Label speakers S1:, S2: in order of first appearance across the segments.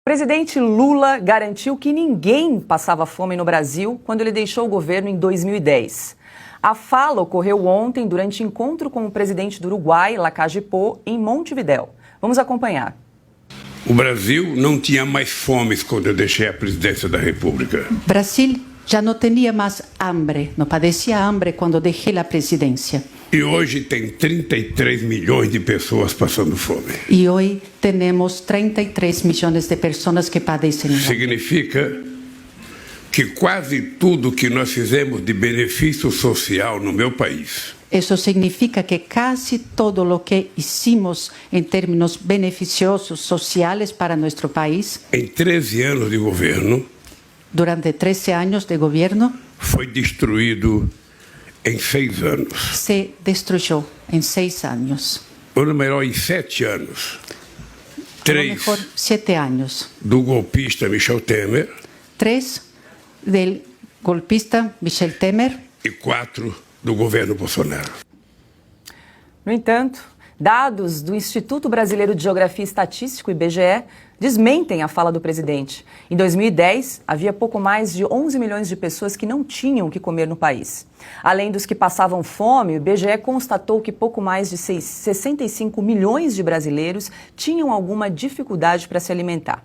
S1: O presidente Lula garantiu que ninguém passava fome no Brasil quando ele deixou o governo em 2010. A fala ocorreu ontem durante encontro com o presidente do Uruguai, Lacalle Pou, em Montevidéu. Vamos acompanhar.
S2: O Brasil não tinha mais fome quando eu deixei a presidência da República.
S3: Brasil já não tinha mais hambre, não padecia hambre quando deixei a presidência.
S2: E hoje tem 33 milhões de pessoas passando fome.
S3: E hoje temos 33 milhões de pessoas que padecem fome.
S2: Significa que quase tudo que nós fizemos de benefício social no meu país.
S3: Isso significa que quase todo o que hicimos em termos beneficiosos sociais para nosso país,
S2: em 13 anos de governo,
S3: durante 13 anos de governo,
S2: foi destruído em 6 anos.
S3: Se destruiu em 6 anos.
S2: Ou melhor, em 7 anos. 3
S3: 7 anos.
S2: Do golpista Michel Temer.
S3: 3 do golpista Michel Temer.
S2: E 4 do governo Bolsonaro.
S1: No entanto, dados do Instituto Brasileiro de Geografia e Estatística, IBGE, desmentem a fala do presidente. Em 2010, havia pouco mais de 11 milhões de pessoas que não tinham o que comer no país. Além dos que passavam fome, o IBGE constatou que pouco mais de 65 milhões de brasileiros tinham alguma dificuldade para se alimentar.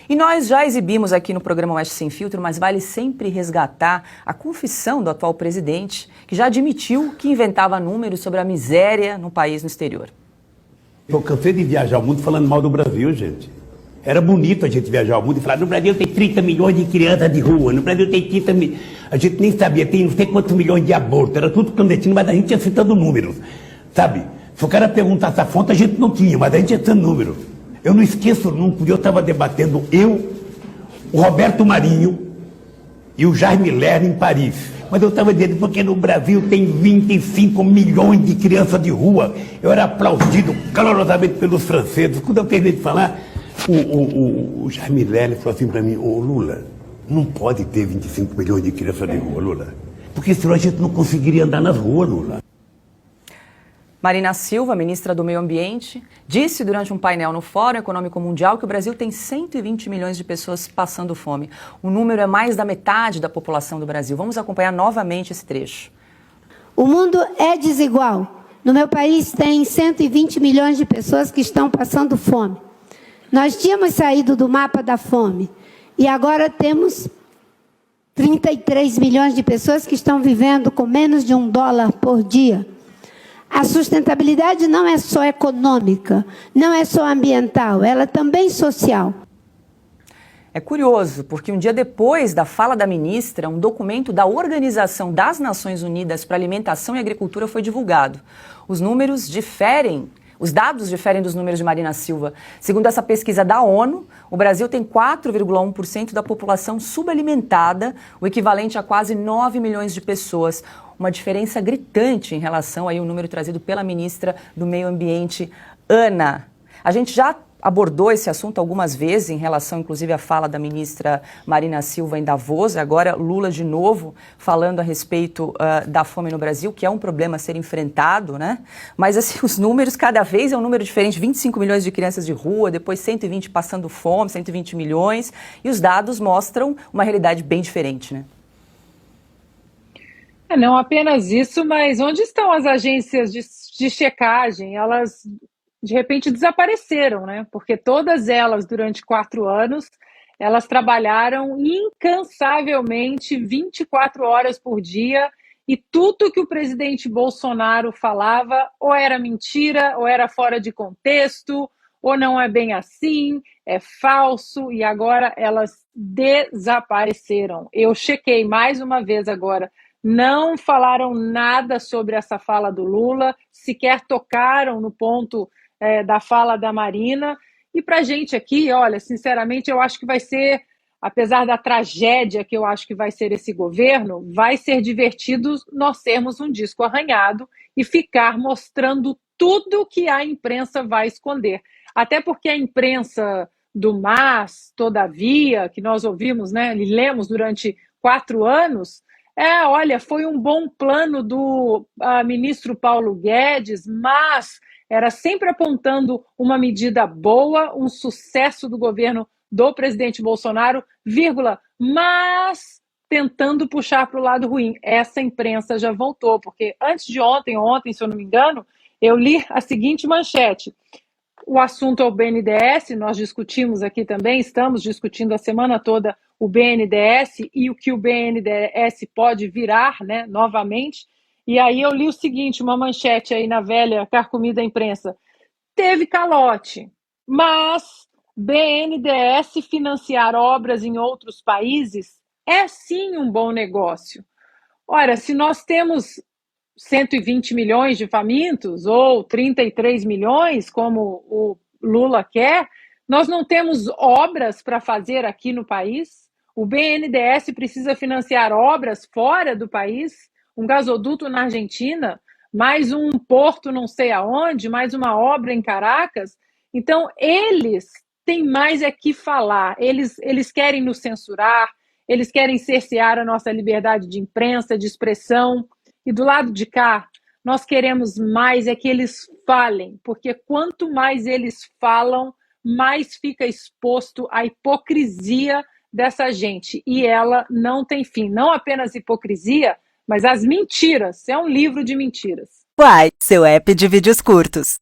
S1: E nós já exibimos aqui no programa Oeste Sem Filtro, mas vale sempre resgatar a confissão do atual presidente, que já admitiu que inventava números sobre a miséria no país no exterior.
S4: Eu cansei de viajar o mundo falando mal do Brasil, gente. Era bonito a gente viajar o mundo e falar, no Brasil tem 30 milhões de crianças de rua, no Brasil tem 30 milhões... A gente nem sabia, tem não sei quantos milhões de abortos, era tudo clandestino, mas a gente ia citando números, sabe? Se o cara perguntasse a fonte, a gente não tinha, mas a gente ia citando números. Eu não esqueço nunca, eu estava debatendo, o Roberto Marinho e o Jaime Lerner em Paris. Mas eu estava dizendo, porque no Brasil tem 25 milhões de crianças de rua. Eu era aplaudido calorosamente pelos franceses. Quando eu terminei de falar, o Jaime Lerner falou assim para mim, ô Lula, não pode ter 25 milhões de crianças de rua, Lula. Porque senão a gente não conseguiria andar nas ruas, Lula.
S1: Marina Silva, ministra do Meio Ambiente, disse durante um painel no Fórum Econômico Mundial que o Brasil tem 120 milhões de pessoas passando fome. O número é mais da metade da população do Brasil. Vamos acompanhar novamente esse trecho.
S5: O mundo é desigual. No meu país tem 120 milhões de pessoas que estão passando fome. Nós tínhamos saído do mapa da fome e agora temos 33 milhões de pessoas que estão vivendo com menos de $1 por dia. A sustentabilidade não é só econômica, não é só ambiental, ela é também social.
S1: É curioso, porque um dia depois da fala da ministra, um documento da Organização das Nações Unidas para Alimentação e Agricultura foi divulgado. Os números diferem. Os dados diferem dos números de Marina Silva. Segundo essa pesquisa da ONU, o Brasil tem 4,1% da população subalimentada, o equivalente a quase 9 milhões de pessoas. Uma diferença gritante em relação ao número trazido pela ministra do Meio Ambiente, Ana. A gente já abordou esse assunto algumas vezes, em relação, inclusive, à fala da ministra Marina Silva em Davos. Agora, Lula, de novo, falando a respeito da fome no Brasil, que é um problema a ser enfrentado, né? Mas, assim, os números, cada vez é um número diferente. 25 milhões de crianças de rua, depois 120 passando fome, 120 milhões. E os dados mostram uma realidade bem diferente, né?
S6: Não apenas isso, mas onde estão as agências de checagem? Elas, de repente, desapareceram, né? Porque todas elas, durante 4 anos, elas trabalharam incansavelmente 24 horas por dia e tudo que o presidente Bolsonaro falava ou era mentira, ou era fora de contexto, ou não é bem assim, é falso, e agora elas desapareceram. Eu chequei mais uma vez agora. Não falaram nada sobre essa fala do Lula, sequer tocaram no ponto da fala da Marina. E para a gente aqui, olha, sinceramente, eu acho que vai ser, apesar da tragédia que eu acho que vai ser esse governo, vai ser divertido nós sermos um disco arranhado e ficar mostrando tudo que a imprensa vai esconder. Até porque a imprensa do MAS, todavia, que nós ouvimos, né, e lemos durante 4 anos... olha, foi um bom plano do ministro Paulo Guedes, mas era sempre apontando uma medida boa, um sucesso do governo do presidente Bolsonaro, vírgula, mas tentando puxar para o lado ruim. Essa imprensa já voltou, porque antes de ontem, se eu não me engano, eu li a seguinte manchete. O assunto é o BNDES, nós discutimos aqui também, estamos discutindo a semana toda o BNDES e o que o BNDES pode virar, né, novamente. E aí eu li o seguinte, uma manchete aí na velha carcomida imprensa. Teve calote, mas BNDES financiar obras em outros países é sim um bom negócio. Ora, se nós temos 120 milhões de famintos ou 33 milhões, como o Lula quer, nós não temos obras para fazer aqui no país. O BNDES precisa financiar obras fora do país, um gasoduto na Argentina, mais um porto não sei aonde, mais uma obra em Caracas. Então, eles têm mais é que falar, eles querem nos censurar, eles querem cercear a nossa liberdade de imprensa, de expressão. E do lado de cá, nós queremos mais é que eles falem, porque quanto mais eles falam, mais fica exposto à hipocrisia dessa gente. E ela não tem fim. Não apenas hipocrisia, mas as mentiras. É um livro de mentiras.
S7: Uai, seu app de vídeos curtos.